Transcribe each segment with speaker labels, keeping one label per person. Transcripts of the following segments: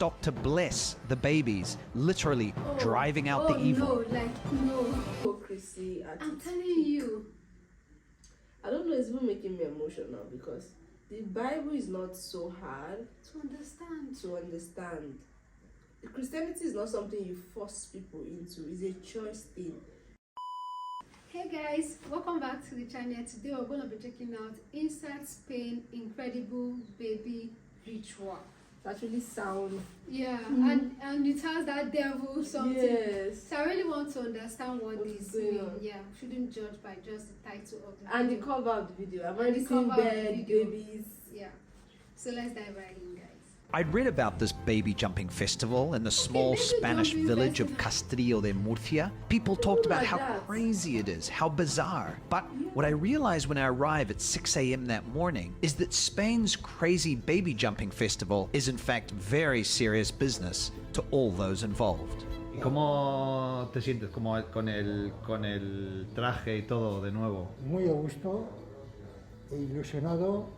Speaker 1: stop to bless the babies, literally driving out the evil.
Speaker 2: No. Hypocrisy.
Speaker 3: I'm telling you.
Speaker 2: I don't know, it's even making me emotional because the Bible is not so hard
Speaker 3: To understand.
Speaker 2: Christianity is not something you force people into, it's a choice thing.
Speaker 3: Hey guys, welcome back to the channel. Today we're going to be checking out Inside Spain Incredible Baby Ritual.
Speaker 2: It actually sound.
Speaker 3: Yeah, and it has that devil something.
Speaker 2: Yes.
Speaker 3: So I really want to understand what
Speaker 2: What's
Speaker 3: this
Speaker 2: going
Speaker 3: means.
Speaker 2: on?
Speaker 3: Yeah, we shouldn't judge by just the title of the
Speaker 2: And the
Speaker 3: video.
Speaker 2: cover of the video. I've
Speaker 3: And
Speaker 2: already
Speaker 3: the
Speaker 2: seen
Speaker 3: cover of the
Speaker 2: dead
Speaker 3: video.
Speaker 2: babies.
Speaker 3: Yeah. So let's dive right in, guys.
Speaker 1: I'd read about this baby jumping festival in the small
Speaker 3: baby
Speaker 1: Spanish
Speaker 3: jumping
Speaker 1: village of
Speaker 3: festival.
Speaker 1: Castillo de Murcia. People talked about
Speaker 2: like
Speaker 1: how
Speaker 2: that.
Speaker 1: crazy it is, how bizarre. But what I realized when I arrived at 6 a.m. that morning is that Spain's crazy baby jumping festival is in fact very serious business to all those involved.
Speaker 4: ¿Y cómo te sientes con el traje y todo de nuevo?
Speaker 5: Muy a gusto e ilusionado,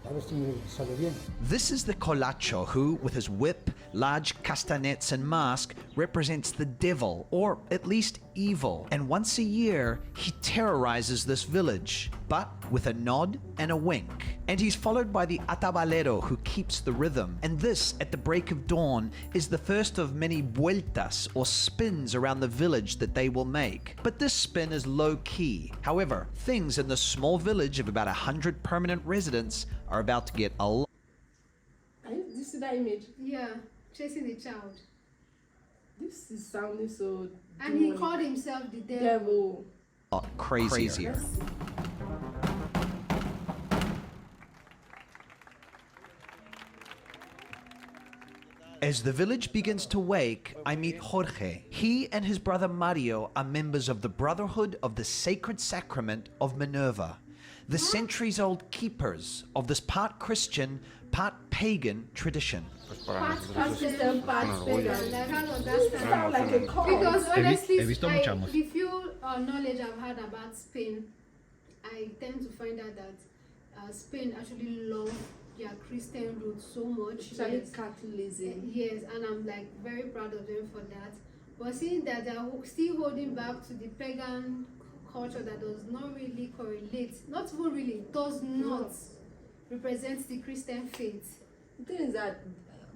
Speaker 5: a ver si me sale bien.
Speaker 1: This is the Colacho who, with his whip, large castanets and mask, represents the devil, or at least evil. And once a year, he terrorizes this village, but with a nod and a wink. And he's followed by the atabalero who keeps the rhythm. And this, at the break of dawn, is the first of many vueltas, or spins around the village that they will make. But this spin is low-key. However, things in this small village of about 100 permanent residents are about to get a lot
Speaker 2: Did you see that image?
Speaker 3: Yeah, chasing the child.
Speaker 2: This is sounding so.
Speaker 3: And he called himself the devil.
Speaker 2: devil.
Speaker 1: crazier.
Speaker 2: Let's see.
Speaker 1: As the village begins to wake, I meet Jorge. He and his brother Mario are members of the Brotherhood of the Sacred Sacrament of Minerva, the centuries-old keepers of this part Christian, part pagan tradition.
Speaker 3: Part
Speaker 2: Christian, part pagan.
Speaker 3: I can't understand.
Speaker 2: Sound like a cult.
Speaker 3: Because honestly,
Speaker 4: he visto mucha emoción.
Speaker 3: the few knowledge I've had about Spain, I tend to find out that Spain actually loves their Christian roots so much.
Speaker 2: Especially
Speaker 3: Yes.
Speaker 2: Catholicism.
Speaker 3: Yes, and I'm like very proud of them for that. But seeing that they're still holding back to the pagan culture that does not really correlate, not even really, does not represent the Christian faith.
Speaker 2: The thing is that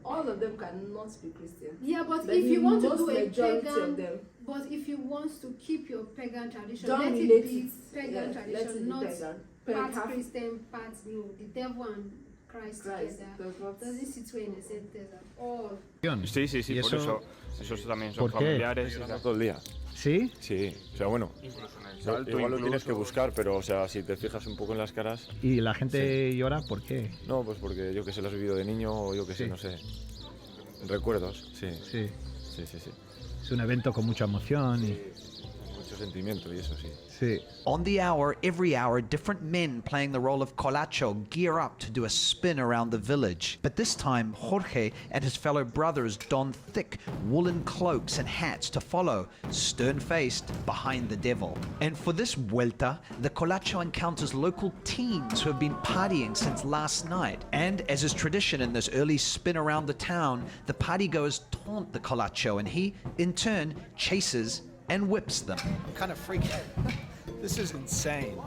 Speaker 2: all of them cannot be Christian.
Speaker 3: Yeah, but
Speaker 2: But
Speaker 3: if you want to
Speaker 2: most
Speaker 3: do a
Speaker 2: majority
Speaker 3: pagan,
Speaker 2: of them.
Speaker 3: but if you want to keep your pagan tradition,
Speaker 2: Don't
Speaker 3: let
Speaker 2: relate
Speaker 3: it be pagan
Speaker 2: yeah, let it
Speaker 3: tradition,
Speaker 2: be
Speaker 3: not
Speaker 2: pagan.
Speaker 3: part
Speaker 2: Half
Speaker 3: Christian, part no. The devil and Christ
Speaker 2: Christ
Speaker 3: together
Speaker 2: does not.
Speaker 3: doesn't sit well in the same place at all.
Speaker 6: Sí, sí, sí,
Speaker 4: ¿Y
Speaker 6: por eso, esos también son
Speaker 4: por qué?
Speaker 6: familiares.
Speaker 7: Todo el día.
Speaker 4: ¿Sí?
Speaker 7: Sí, o sea, bueno,
Speaker 6: Salto,
Speaker 7: igual lo tienes
Speaker 6: incluso.
Speaker 7: que buscar, pero o sea, si te fijas un poco en las caras,
Speaker 4: ¿Y la gente llora? ¿Por qué?
Speaker 7: no, pues porque yo que sé, lo has vivido de niño o yo que sé,
Speaker 4: Sí.
Speaker 7: no sé. Recuerdos, sí,
Speaker 4: Sí.
Speaker 7: sí, sí, sí.
Speaker 4: Es un evento con mucha emoción y...
Speaker 7: Mucho sentimiento y eso sí.
Speaker 4: Sí.
Speaker 1: On the hour, every hour, different men playing the role of Colacho gear up to do a spin around the village. But this time, Jorge and his fellow brothers don thick woolen cloaks and hats to follow, stern-faced, behind the devil. And for this vuelta, the Colacho encounters local teens who have been partying since last night. And as is tradition in this early spin around the town, the partygoers taunt the Colacho and he, in turn, chases and whips them.
Speaker 8: I'm kind of freaking. This is insane.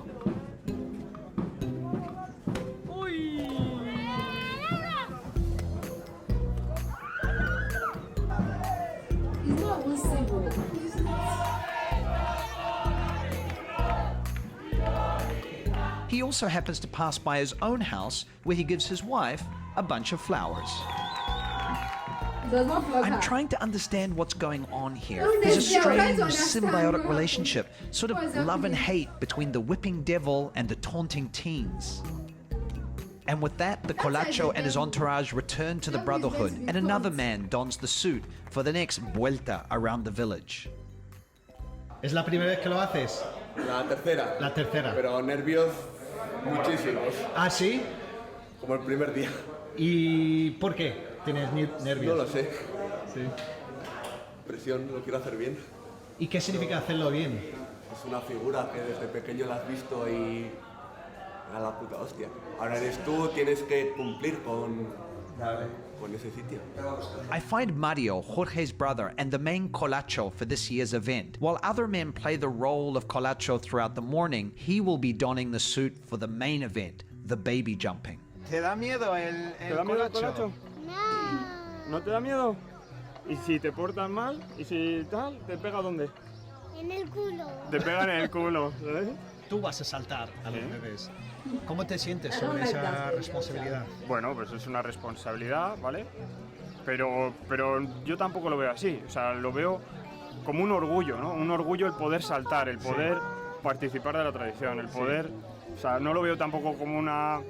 Speaker 2: It's not even civil.
Speaker 1: He also happens to pass by his own house where he gives his wife a bunch of flowers.
Speaker 2: It does not flog
Speaker 1: I'm
Speaker 2: her.
Speaker 1: trying to understand what's going on here.
Speaker 3: No,
Speaker 1: There's a
Speaker 3: yeah, I'm trying
Speaker 1: strange
Speaker 3: to understand
Speaker 1: symbiotic
Speaker 3: what-
Speaker 1: relationship, sort
Speaker 3: what
Speaker 1: of
Speaker 3: is
Speaker 1: love and
Speaker 3: happening.
Speaker 1: hate between the whipping devil and the taunting teens. And with that, the
Speaker 3: That's why
Speaker 1: Colacho
Speaker 3: the
Speaker 1: and his
Speaker 3: devil-
Speaker 1: entourage return to the
Speaker 3: Devil is meant to
Speaker 1: Brotherhood,
Speaker 3: be
Speaker 1: and another
Speaker 3: taunt.
Speaker 1: man dons the suit for the next vuelta around the village.
Speaker 4: ¿Es la primera vez que lo haces?
Speaker 9: La tercera.
Speaker 4: La tercera.
Speaker 9: Pero nervios muchísimos,
Speaker 4: ¿Ah, sí?
Speaker 9: como el primer día.
Speaker 4: ¿Y por qué tienes nervios?
Speaker 9: No lo sé.
Speaker 4: Sí.
Speaker 9: Presión, lo quiero hacer bien.
Speaker 4: ¿Y qué significa hacerlo bien?
Speaker 9: Es una figura que desde pequeño la has visto y... a la puta hostia. Ahora eres tú, tienes que cumplir con con ese sitio.
Speaker 1: I find Mario, Jorge's brother, and the main colacho for this year's event. While other men play the role of colacho throughout the morning, he will be donning the suit for the main event, the baby jumping.
Speaker 4: ¿Te da miedo el
Speaker 6: ¿Te da miedo el colacho? ¿No te da miedo? ¿Y si te portas mal? ¿Y si tal? ¿Te pega dónde?
Speaker 10: En el culo.
Speaker 6: Te pega en el culo, ¿sabes?
Speaker 8: Tú vas a saltar a los
Speaker 6: Sí.
Speaker 8: bebés. ¿Cómo te sientes
Speaker 2: I don't
Speaker 8: sobre
Speaker 2: like
Speaker 8: esa
Speaker 2: that.
Speaker 8: responsabilidad?
Speaker 6: Bueno, pues es una responsabilidad, ¿vale? Pero yo tampoco lo veo así. O sea, lo veo como un orgullo, ¿no? Un orgullo el poder saltar, el poder participar de la tradición, el poder... O sea, no lo veo tampoco como una...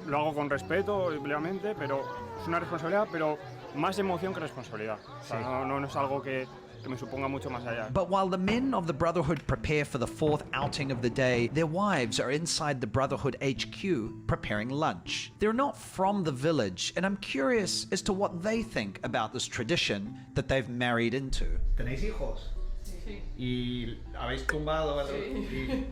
Speaker 6: Lo hago con respeto, obviamente, pero es una responsabilidad, pero más emoción que responsabilidad. O sea, no es algo que me suponga mucho más allá.
Speaker 1: But while the men of the Brotherhood prepare for the fourth outing of the day, their wives are inside the Brotherhood HQ preparing lunch. They're not from the village, and I'm curious as to what they think about this tradition that they've married into.
Speaker 4: ¿Tenéis hijos?
Speaker 11: Sí.
Speaker 4: ¿Y habéis tumbado?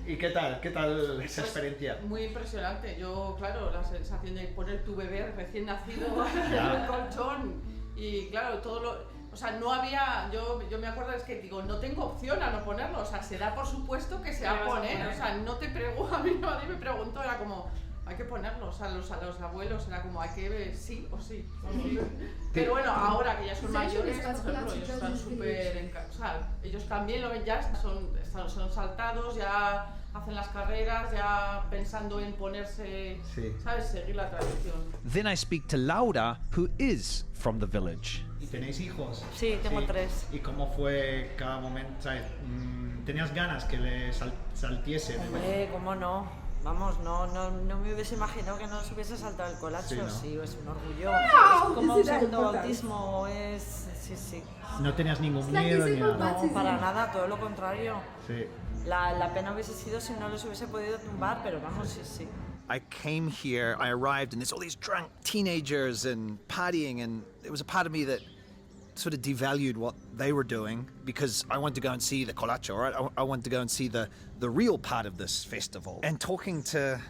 Speaker 4: ¿Y qué tal? ¿Qué tal esa experiencia?
Speaker 11: Muy impresionante. Yo, claro, la sensación de poner tu bebé recién nacido en el colchón y claro, todo lo... O sea, no había... Yo me acuerdo, es que digo, no tengo opción a no ponerlo. O sea, se da por supuesto que se va a poner. O sea, no te pregunto, a mí nadie me preguntó, era como... Hay que ponerlo, o sea, a los abuelos era como, hay que sí o sí. Pero bueno, ahora que ya son mayores, por ejemplo, ellos están súper... O sea, ellos también lo ven, ya son saltados, ya hacen las carreras, ya pensando en ponerse, ¿sabes? Seguir la tradición.
Speaker 1: Then I speak to Laura, who is from the village.
Speaker 4: ¿Y tenéis hijos?
Speaker 12: Sí, tengo 3.
Speaker 4: ¿Y cómo fue cada momento? ¿Sabes? ¿Tenías ganas que le saltiesen?
Speaker 12: Hombre, ¿cómo no? Vamos, no me hubiese imaginado que no se hubiese saltado el colacho.
Speaker 4: Sí, ¿no?
Speaker 12: Sí, es un orgullo.
Speaker 2: Wow,
Speaker 12: Es como
Speaker 2: this
Speaker 12: un
Speaker 2: is very
Speaker 12: segundo
Speaker 2: important.
Speaker 12: bautismo, es... Sí.
Speaker 4: No tenías ningún
Speaker 3: It's like
Speaker 4: miedo
Speaker 3: a
Speaker 4: ni
Speaker 3: simple
Speaker 4: nada.
Speaker 12: No, para nada, todo lo contrario.
Speaker 4: Sí.
Speaker 12: La pena hubiese sido si no los hubiese podido tumbar, pero vamos, sí.
Speaker 1: I came here, I arrived, and there's all these drunk teenagers and partying, and it was a part of me that sort of devalued what they were doing because I wanted to go and see the colacho, right? I wanted to go and see the real part of this festival. And talking to,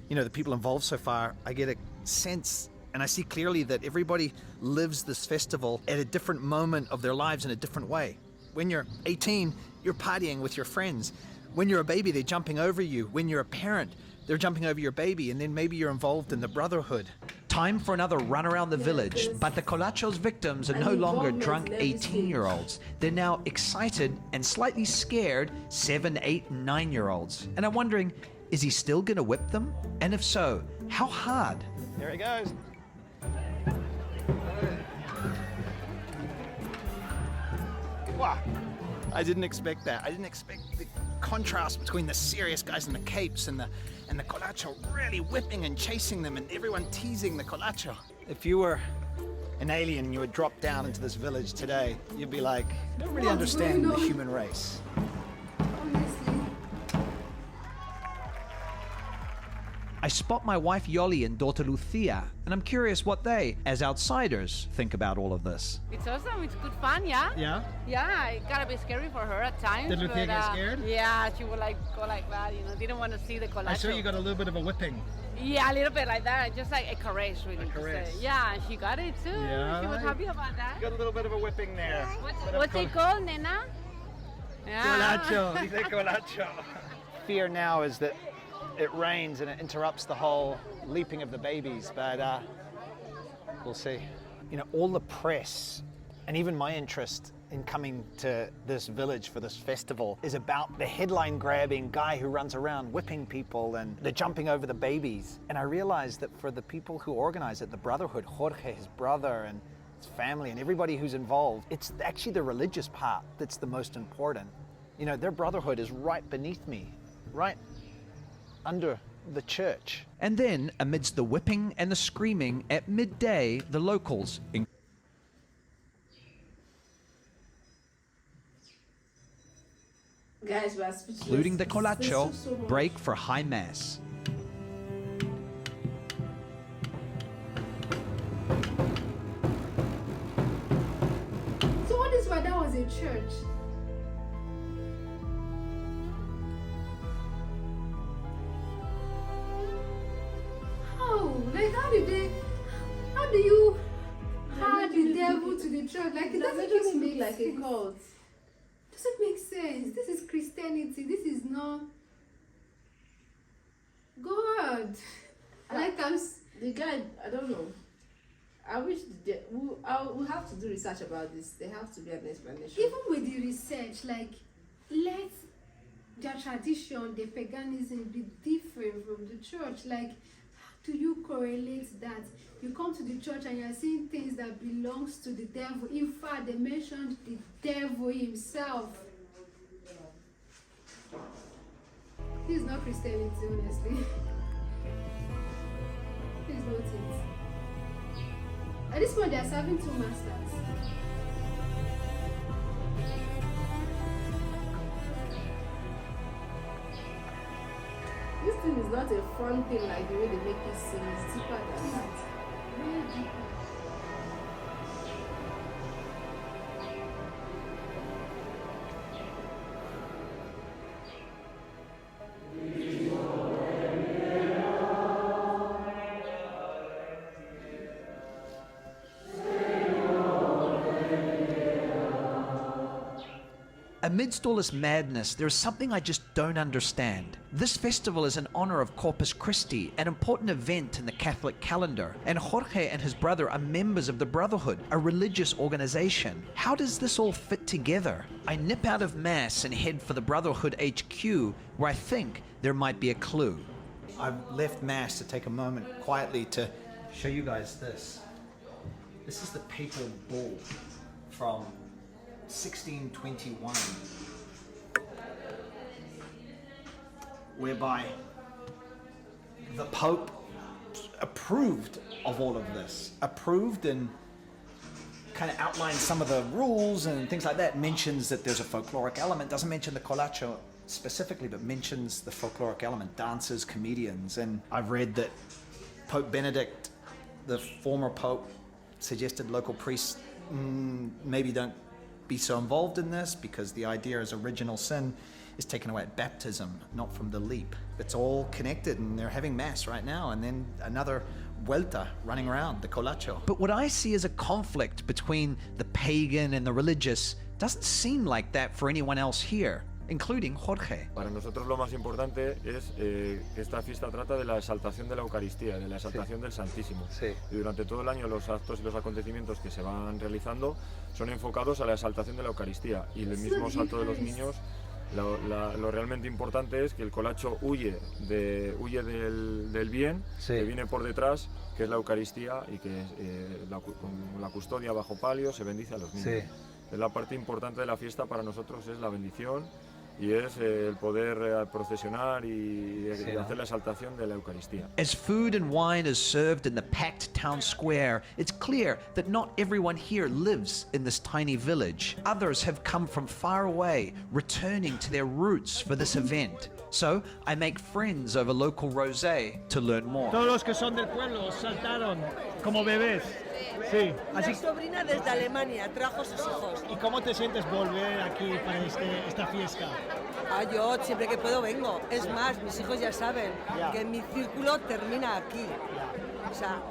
Speaker 1: the people involved so far, I get a sense and I see clearly that everybody lives this festival at a different moment of their lives in a different way. When you're 18, you're partying with your friends. When you're a baby, they're jumping over you. When you're a parent, they're jumping over your baby, and then maybe you're involved in the brotherhood. Time for another run around the village, but the colacho's victims are no longer drunk 18-year-olds. They're now excited and slightly scared 7, 8, and 9-year-olds. And I'm wondering, is he still gonna whip them? And if so, how hard?
Speaker 6: Here he goes.
Speaker 1: Wow. I didn't expect that. I didn't expect the contrast between the serious guys in the capes and the colacho really whipping and chasing them and everyone teasing the colacho. If you were an alien and you would drop down into this village today, you'd be like, I don't really understand the human race. I spot my wife Yoli and daughter Lucia, and I'm curious what they, as outsiders, think about all of this.
Speaker 13: It's awesome. It's good fun, yeah?
Speaker 4: Yeah?
Speaker 13: Yeah, it gotta be scary for her at times.
Speaker 4: Did Lucia get scared?
Speaker 13: Yeah, she would go like that, didn't want to see the colacho.
Speaker 4: I saw you got a little bit of a whipping.
Speaker 13: Yeah, a little bit like that, just like a caress, really.
Speaker 4: A caress.
Speaker 13: Yeah, and she got it too.
Speaker 4: Yeah,
Speaker 13: She was happy about that.
Speaker 4: Got a little bit of a whipping there.
Speaker 13: What's it called, nena? Yeah.
Speaker 4: Colacho, dice colacho. Fear now is that it rains and it interrupts the whole leaping of the babies, but we'll see. All the press and even my interest in coming to this village for this festival is about the headline grabbing guy who runs around whipping people and the jumping over the babies. And I realized that for the people who organize it, the Brotherhood, Jorge, his brother, and his family, and everybody who's involved, it's actually the religious part that's the most important. Their brotherhood is right beneath me, right under the church. And then, amidst the whipping and the screaming, at midday, the locals,
Speaker 2: Guys, we are speechless.
Speaker 1: including the colacho,
Speaker 2: Thank you so much.
Speaker 1: break for high mass.
Speaker 3: So what is why that was a church? How? Like how do you add the devil to the church? Like, it doesn't
Speaker 2: just
Speaker 3: even
Speaker 2: look
Speaker 3: make
Speaker 2: like
Speaker 3: sense.
Speaker 2: a cult.
Speaker 3: Doesn't make sense. This is Christianity. This is not God. Like
Speaker 2: the guy, I don't know. I wish we'll have to do research about this. There have to be an explanation.
Speaker 3: even with the research, like, let their tradition, the paganism, be different from the church. Like, how do you correlate that? You come to the church and you're seeing things that belongs to the devil. In fact, they mentioned the devil himself. This is not Christianity, honestly. This is not it. At this point, they are serving two masters.
Speaker 2: This thing is not a fun thing like the way they make it seem. It's deeper than that.
Speaker 3: Very deep.
Speaker 1: Amidst all this madness, there is something I just don't understand. This festival is in honor of Corpus Christi, an important event in the Catholic calendar, and Jorge and his brother are members of the Brotherhood, a religious organization. How does this all fit together? I nip out of Mass and head for the Brotherhood HQ, where I think there might be a clue.
Speaker 8: I've left Mass to take a moment quietly to show you guys this. This is the papal bull from 1621, whereby the Pope approved of all of this, approved and kind of outlined some of the rules and things like that, mentions that there's a folkloric element, doesn't mention the colacho specifically, but mentions the folkloric element, dancers, comedians. And I've read that Pope Benedict, the former Pope, suggested local priests maybe don't be so involved in this, because the idea is original sin is taken away at baptism, not from the leap. It's all connected, and they're having Mass right now, and then another vuelta running around, the colacho.
Speaker 1: But what I see as a conflict between the pagan and the religious doesn't seem like that for anyone else here, including Jorge.
Speaker 7: Para nosotros lo más importante es que esta fiesta trata de la exaltación de la Eucaristía, de la exaltación del Santísimo.
Speaker 4: Sí.
Speaker 7: Y durante todo el año los actos y los acontecimientos que se van realizando son enfocados a la exaltación de la Eucaristía. Y el mismo salto de los niños, lo realmente importante es que el colacho huye del bien,
Speaker 4: Sí.
Speaker 7: que viene por detrás, que es la Eucaristía, y que con la custodia bajo palio se bendice a los niños.
Speaker 4: Sí.
Speaker 7: Es la parte importante de la fiesta para nosotros, es la bendición y es el poder procesionar y hacer la exaltación de la Eucaristía.
Speaker 1: As food and wine is served in the packed town square, it's clear that not everyone here lives in this tiny village. Others have come from far away, returning to their roots for this event. So I make friends over local rosé to learn more.
Speaker 8: Todos los que son del pueblo saltaron como bebés. Sí.
Speaker 12: Una sobrina desde Alemania trajo sus hijos.
Speaker 8: ¿Y cómo te sientes volver aquí para esta fiesta?
Speaker 12: Yo siempre que puedo vengo. Es más, mis hijos ya saben que mi círculo termina aquí. O sea,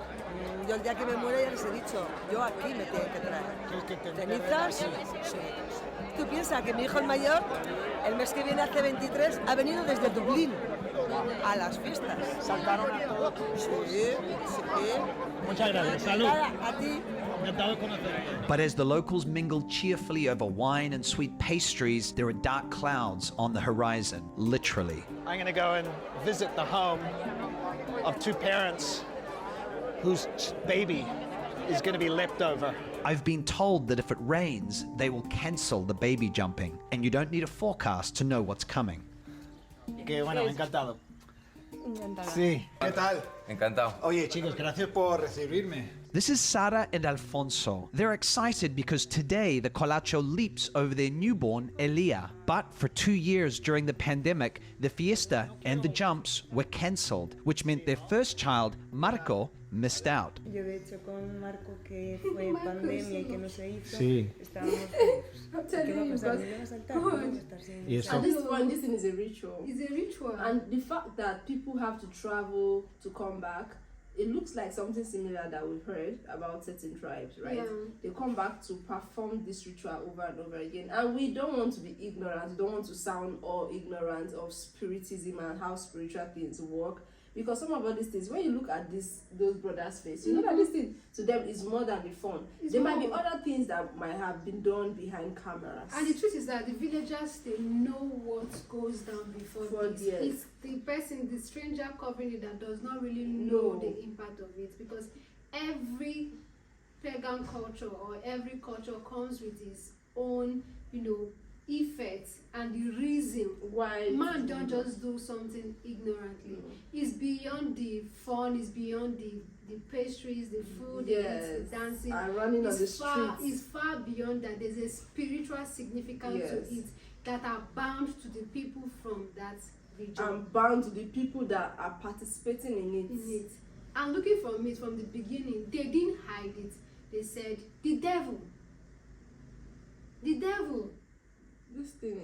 Speaker 12: yo el día que me muera ya les he dicho, yo aquí me tengo que traer. ¿Cenizas? Sí. Tú piensas que mi hijo el mayor, el mes que viene hace 23, ha venido desde Dublín a las fiestas.
Speaker 8: ¿Saltaron a todos?
Speaker 12: Sí.
Speaker 8: Muchas gracias. Salud.
Speaker 12: A ti.
Speaker 8: Encantado de conocerte.
Speaker 1: But as the locals mingle cheerfully over wine and sweet pastries, there are dark clouds on the horizon, literally.
Speaker 8: I'm going to go and visit the home of two parents whose baby is going to be leapt over.
Speaker 1: I've been told that if it rains, they will cancel the baby jumping, and you don't need a forecast to know what's coming.
Speaker 8: Que bueno, encantado. Sí. ¿Qué tal?
Speaker 10: Encantado.
Speaker 8: Oye, chicos, gracias por recibirme.
Speaker 1: This is Sara and Alfonso. They're excited because today the colacho leaps over their newborn Elia. But for 2 years during the pandemic, the fiesta and the jumps were cancelled, which meant their first child, Marco, missed out.
Speaker 14: Yo de hecho con Marco, que fue pandemia y que no se hizo, estábamos
Speaker 2: I'm telling you, because at this point, this thing is a ritual.
Speaker 3: It's a ritual.
Speaker 2: And the fact that people have to travel to come back it looks like something similar that we've heard about certain tribes, right?
Speaker 3: Yeah.
Speaker 2: They come back to perform this ritual over and over again, and we don't want to be ignorant. We don't want to sound all ignorant of spiritism and how spiritual things work, because some of these things, when you look at those brothers' face, you know that this thing to them is more than the fun. There might be other things that might have been done behind cameras.
Speaker 3: And the truth is that the villagers, they know what goes down before this.
Speaker 2: Yes.
Speaker 3: It's the person, the stranger covering it, that does not really know the impact of it, because every pagan culture or every culture comes with its own, effects and the reason
Speaker 2: why
Speaker 3: man don't just do something ignorantly. It's beyond the fun, it's beyond the pastries, the food, the dancing,
Speaker 2: and running on the streets.
Speaker 3: It's far beyond that. There's a spiritual significance to it that are bound to the people from that region.
Speaker 2: And bound to the people that are participating in it.
Speaker 3: And looking from it from the beginning, they didn't hide it. They said, the devil.
Speaker 2: This thing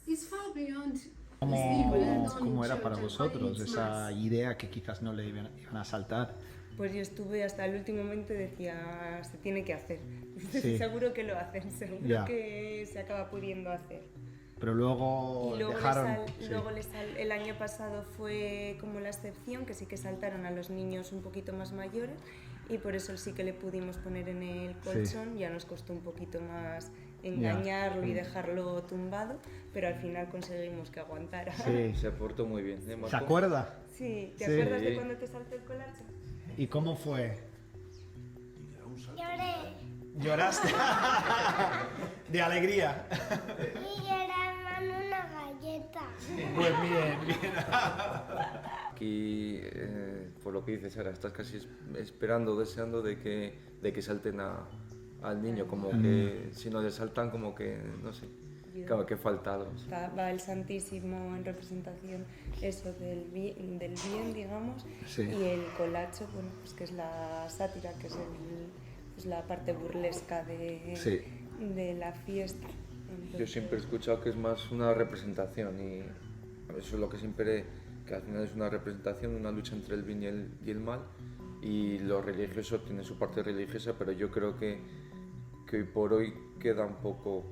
Speaker 3: is far beyond.
Speaker 4: ¿Cómo era para vosotros esa idea que quizás no le iban a saltar?
Speaker 14: Pues yo estuve hasta el último momento y decía, se tiene que hacer.
Speaker 4: Sí.
Speaker 14: Seguro que lo hacen, seguro que se acaba pudiendo hacer.
Speaker 4: Pero luego dejaron...
Speaker 14: El año pasado fue como la excepción, que sí que saltaron a los niños un poquito más mayores, y por eso sí que le pudimos poner en el colchón. Ya nos costó un poquito más engañarlo y dejarlo tumbado, pero al final conseguimos que aguantara.
Speaker 10: Sí, se portó muy bien.
Speaker 4: ¿Se acuerda?
Speaker 14: Sí, ¿te acuerdas de cuando te saltó el colacho?
Speaker 4: ¿Y cómo fue?
Speaker 15: Lloré.
Speaker 4: ¿Lloraste? De alegría.
Speaker 15: Y lloraban una galleta.
Speaker 4: Pues bien.
Speaker 10: Aquí, por lo que dices, Sara, estás casi esperando, deseando de que salten al niño, como que si no le saltan, como que, no sé, claro, que falta algo.
Speaker 14: Va el Santísimo en representación del bien, digamos, y el colacho, bueno, pues que es la sátira, que es la parte burlesca de la fiesta. Entonces,
Speaker 10: yo siempre he escuchado que es más una representación, y eso es lo que siempre, que al final es una representación, una lucha entre el bien y el mal, y lo religioso tiene su parte religiosa, pero yo creo que hoy por hoy queda un poco,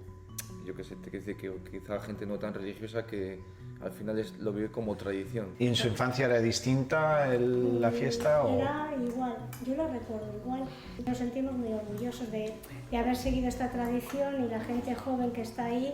Speaker 10: yo qué sé, te quiero decir que quizá gente no tan religiosa que al final lo vive como tradición.
Speaker 4: ¿Y en su infancia era distinta la fiesta?
Speaker 15: Era igual, yo lo recuerdo igual. Nos sentimos muy orgullosos de haber seguido esta tradición, y la gente joven que está ahí,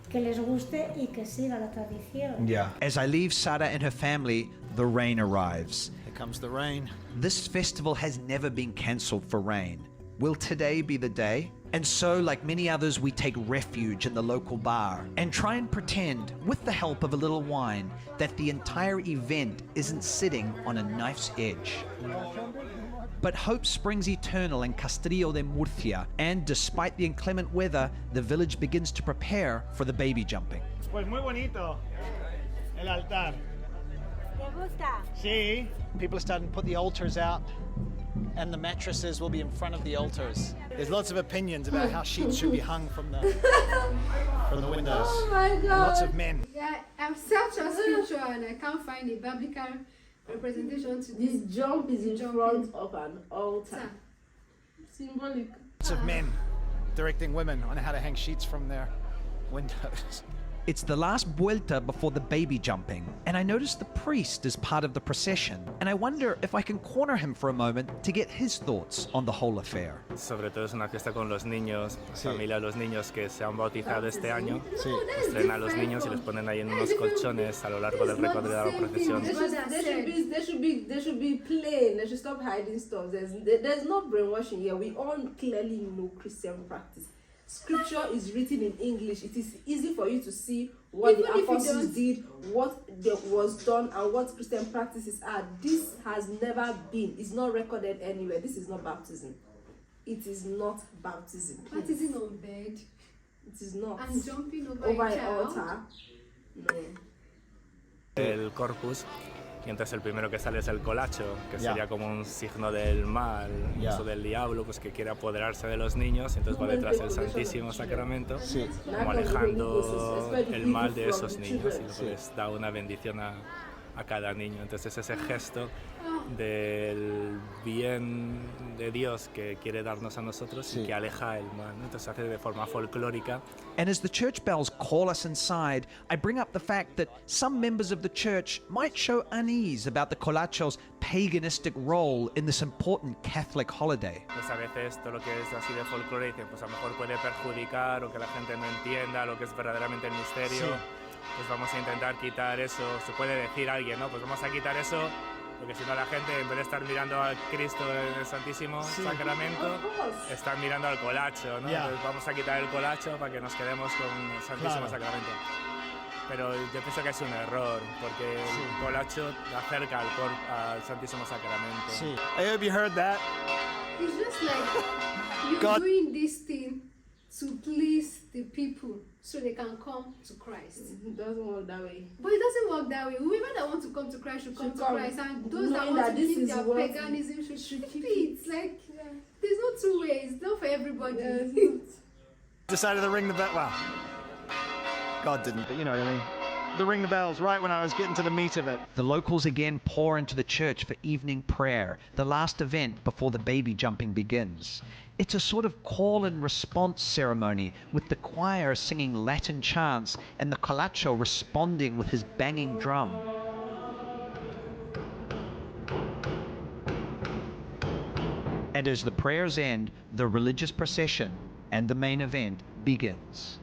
Speaker 15: que les guste y que siga la tradición.
Speaker 1: As I leave Sara and her family, the rain arrives.
Speaker 4: Here comes the rain.
Speaker 1: This festival has never been cancelled for rain. Will today be the day? And so, like many others, we take refuge in the local bar and try and pretend, with the help of a little wine, that the entire event isn't sitting on a knife's edge. But hope springs eternal in Castillo de Murcia, and despite the inclement weather, the village begins to prepare for the baby jumping.
Speaker 4: Pues muy bonito el altar.
Speaker 15: ¿Te gusta?
Speaker 4: Sí. People are starting to put the altars out, and the mattresses will be in front of the altars. There's lots of opinions about how sheets should be hung from the windows.
Speaker 3: Oh my God!
Speaker 4: Lots of men.
Speaker 3: Yeah, I'm such a scripture, and I can't find a biblical representation to
Speaker 2: this jump is in front of an altar. Symbolic.
Speaker 4: Lots of men directing women on how to hang sheets from their windows.
Speaker 1: It's the last vuelta before the baby jumping, and I notice the priest is part of the procession, and I wonder if I can corner him for a moment to get his thoughts on the whole affair.
Speaker 16: Sobre todo es una fiesta con los niños, familia de los niños que se han bautizado este año. Estrenan a los niños y los ponen ahí en unos colchones a lo largo del recorrido de la procesión.
Speaker 2: They should be plain. They should stop hiding stuff. There's no brainwashing here. We all clearly know Christian practice. Scripture is written in English. It is easy for you to see what the apostles did, what was done, and what Christian practices are. This has never been, it's not recorded anywhere. This is not baptism. It is not baptism.
Speaker 3: Baptism on bed.
Speaker 2: It is not.
Speaker 3: And jumping over
Speaker 2: an
Speaker 3: child.
Speaker 2: altar. No.
Speaker 16: El corpus, y entonces el primero que sale es el colacho, que sería como un signo del mal, eso del diablo, pues que quiere apoderarse de los niños, entonces va detrás del Santísimo Sacramento, como alejando el mal de esos niños, y luego les da una bendición a cada niño. Entonces ese gesto del bien de Dios que quiere darnos a nosotros y que aleja el mal, ¿no? Entonces se hace de forma folclórica.
Speaker 1: And as the church bells call us inside, I bring up the fact that some members of the church might show unease about the Colacho's paganistic role in this important Catholic holiday.
Speaker 16: Pues a veces todo lo que es así de folclore dicen, pues a lo mejor puede perjudicar o que la gente no entienda lo que es verdaderamente el misterio. Pues vamos a intentar quitar eso. Se puede decir a alguien, ¿no? Pues vamos a quitar eso, porque si no la gente, en vez de estar mirando al Cristo del Santísimo Sacramento, están mirando al colacho, ¿no? Entonces vamos a quitar el colacho para que nos quedemos con el Santísimo Sacramento. Pero yo pienso que es un error, porque el colacho acerca al Santísimo Sacramento.
Speaker 4: I hope you heard that.
Speaker 3: It's just like you're
Speaker 4: God.
Speaker 3: doing this thing to please the people so they can come to Christ.
Speaker 2: It doesn't work that way.
Speaker 3: But it doesn't work that way. Women that want to come to Christ should come to Christ, and those that
Speaker 2: knowing
Speaker 3: want
Speaker 2: that
Speaker 3: to
Speaker 2: this
Speaker 3: keep
Speaker 2: is
Speaker 3: their
Speaker 2: what
Speaker 3: paganism should keep it. Like, there's no two ways. It's not for everybody.
Speaker 4: Decided to ring the bell. Well, God didn't, but you know what I mean. To ring the bells right when I was getting to the meat of it.
Speaker 1: The locals again pour into the church for evening prayer, the last event before the baby jumping begins. It's a sort of call and response ceremony, with the choir singing Latin chants and the colacho responding with his banging drum. And as the prayers end, the religious procession and the main event begins.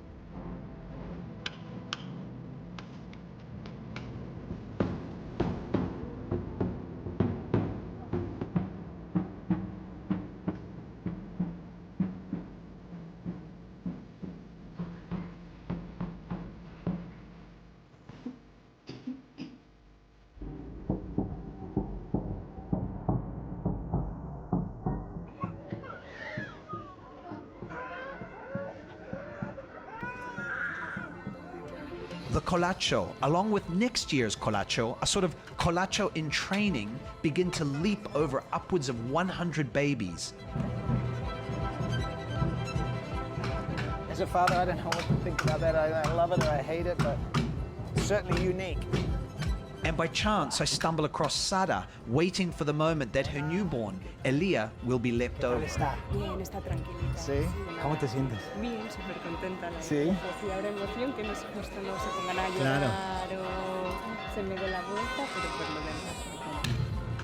Speaker 1: The colacho, along with next year's colacho, a sort of colacho in training, begin to leap over upwards of 100 babies.
Speaker 4: As a father, I don't know what to think about that. I love it or I hate it, but it's certainly unique.
Speaker 1: And by chance, I stumble across Sara, waiting for the moment that her newborn, Elia, will be leapt over.
Speaker 14: Bien, está tranquilita.
Speaker 4: ¿Sí? ¿Cómo te sientes?
Speaker 14: Bien, súper contenta.
Speaker 4: Sí.
Speaker 14: Sí, ahora emoción que no se justo no se pongan a
Speaker 4: Claro.
Speaker 14: llorar o se me dé la vuelta, pero por lo demás.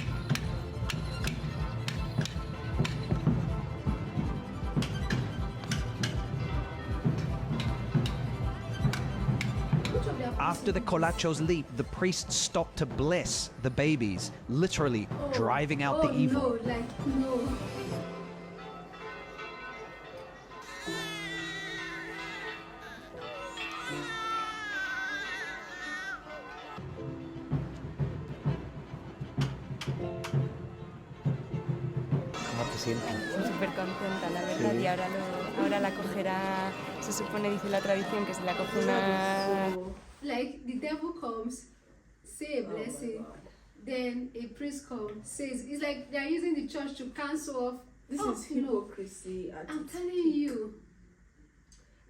Speaker 1: After the colacho's leap, the priests stop to bless the babies, literally driving out the evil.
Speaker 3: No, like, no.
Speaker 4: ¿Cómo te sientes?
Speaker 14: Súper contenta, la verdad,
Speaker 4: Sí.
Speaker 14: y ahora la cogerá, se supone, dice la tradición, que se la coge una...
Speaker 3: Like, the devil comes, say a blessing, then a priest comes, says, it's like they're using the church to cancel off.
Speaker 2: This
Speaker 3: Oh,
Speaker 2: is hypocrisy.
Speaker 3: I'm telling you.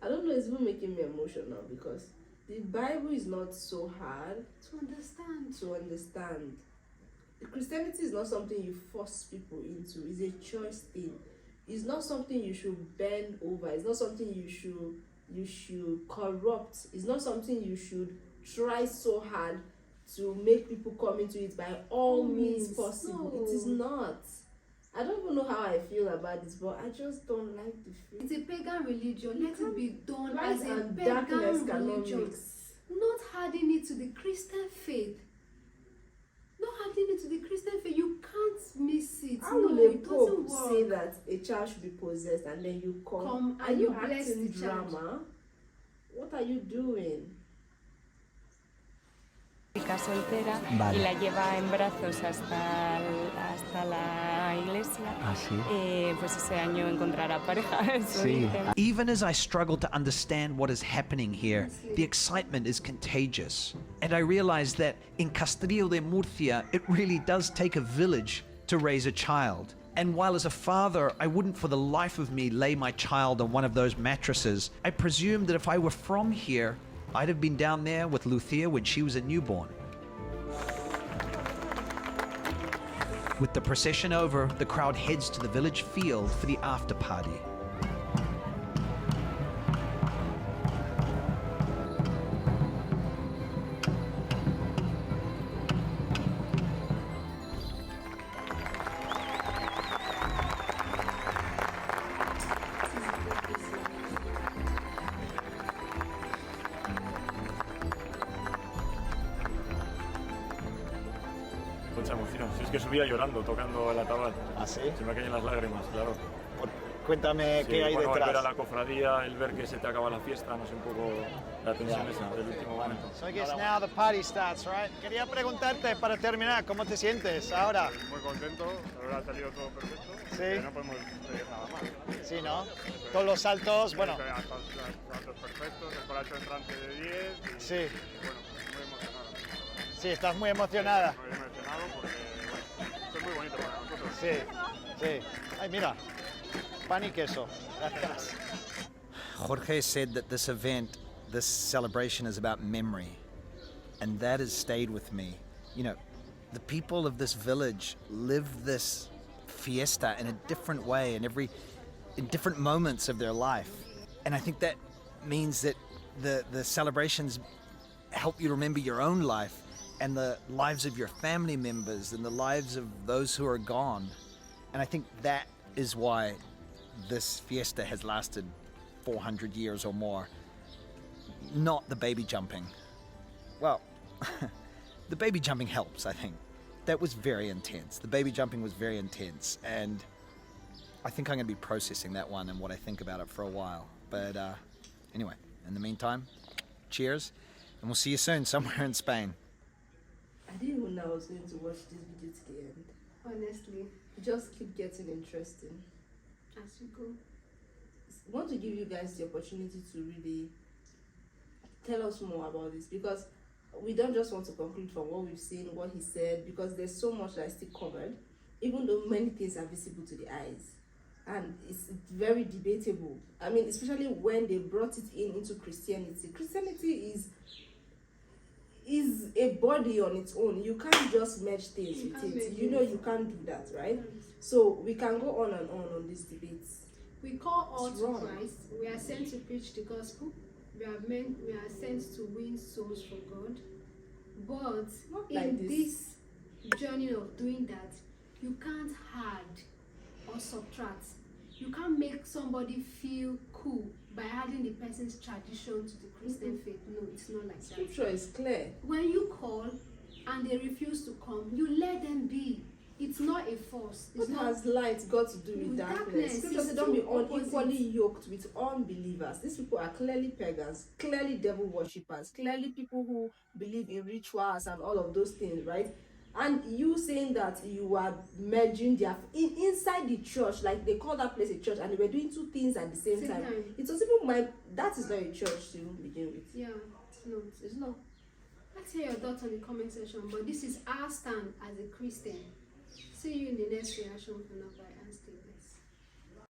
Speaker 2: I don't know, it's even making me emotional because the Bible is not so hard
Speaker 3: To understand.
Speaker 2: to understand. Christianity is not something you force people into. It's a choice thing. It's not something you should bend over. It's not something you should corrupt. It's not something you should try so hard to make people come into it by all means possible.
Speaker 3: No.
Speaker 2: It is not. I don't even know how I feel about this, but I just don't like the faith.
Speaker 3: It's a pagan religion. Let it be done
Speaker 2: Light
Speaker 3: as a
Speaker 2: and darkness
Speaker 3: pagan
Speaker 2: cannot
Speaker 3: religion.
Speaker 2: mix.
Speaker 3: Not adding it to the Christian faith. Not adding it to the Christian faith. You can't miss it.
Speaker 2: How
Speaker 3: No,
Speaker 2: will a
Speaker 3: it
Speaker 2: pope
Speaker 3: doesn't
Speaker 2: say
Speaker 3: work.
Speaker 2: that a child should be possessed and then you come
Speaker 3: and
Speaker 2: and
Speaker 3: you
Speaker 2: you
Speaker 3: bless
Speaker 2: acting
Speaker 3: the child?
Speaker 2: drama? What are you doing?
Speaker 14: chica soltera
Speaker 1: Vale.
Speaker 14: y la lleva en brazos hasta la iglesia.
Speaker 1: Ah, sí.
Speaker 14: Pues ese año encontrará pareja. Eso
Speaker 1: See,
Speaker 14: dicen.
Speaker 1: even as I struggle to understand what is happening here, the excitement is contagious. And I realize that in Castillo de Murcia, it really does take a village to raise a child. And while as a father, I wouldn't for the life of me lay my child on one of those mattresses, I presume that if I were from here, I'd have been down there with Lucia when she was a newborn. With the procession over, the crowd heads to the village field for the after party.
Speaker 7: Mucha emoción. Si es que subía llorando, tocando el atabal.
Speaker 4: ¿Ah, sí?
Speaker 7: Se me caen las lágrimas, claro.
Speaker 4: Cuéntame
Speaker 7: Sí,
Speaker 4: qué hay
Speaker 7: bueno,
Speaker 4: detrás.
Speaker 7: ver a la cofradía, el ver que se te acaba la fiesta, no sé, un poco la tensión esa del último momento.
Speaker 4: So I guess now the party starts, right? Quería preguntarte para terminar, ¿cómo te sientes ahora?
Speaker 6: Muy contento, ahora ha salido todo perfecto.
Speaker 4: Sí.
Speaker 6: No podemos pedir nada más.
Speaker 4: Sí, ¿no? Todos los saltos, bueno.
Speaker 6: Saltos perfectos, el colacho entrante de 10. Y,
Speaker 4: Sí.
Speaker 6: y bueno, muy emocionado.
Speaker 4: Sí, estás muy emocionada.
Speaker 6: Muy emocionado porque bueno, esto es muy bonito para nosotros.
Speaker 4: Sí, sí. Ay, mira, pan y queso. Gracias.
Speaker 1: Jorge said that this event, this celebration, is about memory. And that has stayed with me. You know, the people of this village live this fiesta in a different way in different moments of their life. And I think that means that the celebrations help you remember your own life and the lives of your family members and the lives of those who are gone. And I think that is why this fiesta has lasted 400 years or more. Not the baby jumping. Well, the baby jumping helps, I think. That was very intense. The baby jumping was very intense, and I think I'm going to be processing that one and what I think about it for a while. But anyway, in the meantime, cheers, and we'll see you soon somewhere in Spain.
Speaker 2: I didn't even know I was going to watch this video to the end.
Speaker 3: Honestly,
Speaker 2: It just keep getting interesting.
Speaker 3: as you go.
Speaker 2: I want to give you guys the opportunity to really tell us more about this, because we don't just want to conclude from what we've seen, what he said, because there's so much that is still covered, even though many things are visible to the eyes. And it's very debatable. I mean, especially when they brought it into Christianity. Christianity is a body on its own. You can't just merge things with it. You know you can't do that, right? So we can go on and on these debates.
Speaker 3: We call all
Speaker 2: It's
Speaker 3: to
Speaker 2: wrong.
Speaker 3: Christ. We are sent to preach the gospel. We are sent to win souls for God. But
Speaker 2: Not
Speaker 3: in
Speaker 2: like
Speaker 3: this journey of doing that, you can't add or subtract. You can't make somebody feel cool by adding the person's tradition to the Christian faith. No, it's not like that.
Speaker 2: Scripture is clear.
Speaker 3: When you call and they refuse to come, you let them be. It's not a force. It's
Speaker 2: What
Speaker 3: not.
Speaker 2: has light got to do with darkness?
Speaker 3: Darkness
Speaker 2: Scripture
Speaker 3: is
Speaker 2: says don't be
Speaker 3: two opposites.
Speaker 2: unequally yoked with unbelievers. These people are clearly pagans, clearly devil worshippers, clearly people who believe in rituals and all of those things, right? And you saying that you are merging their inside the church, like they call that place a church, and they were doing two things at the same time. It was even that is not a church to even begin with.
Speaker 3: Yeah, it's not.
Speaker 2: It's not.
Speaker 3: Let's hear your thoughts on the comment section. But this is our stand as a Christian. See you in the next reaction for Not by Anstey.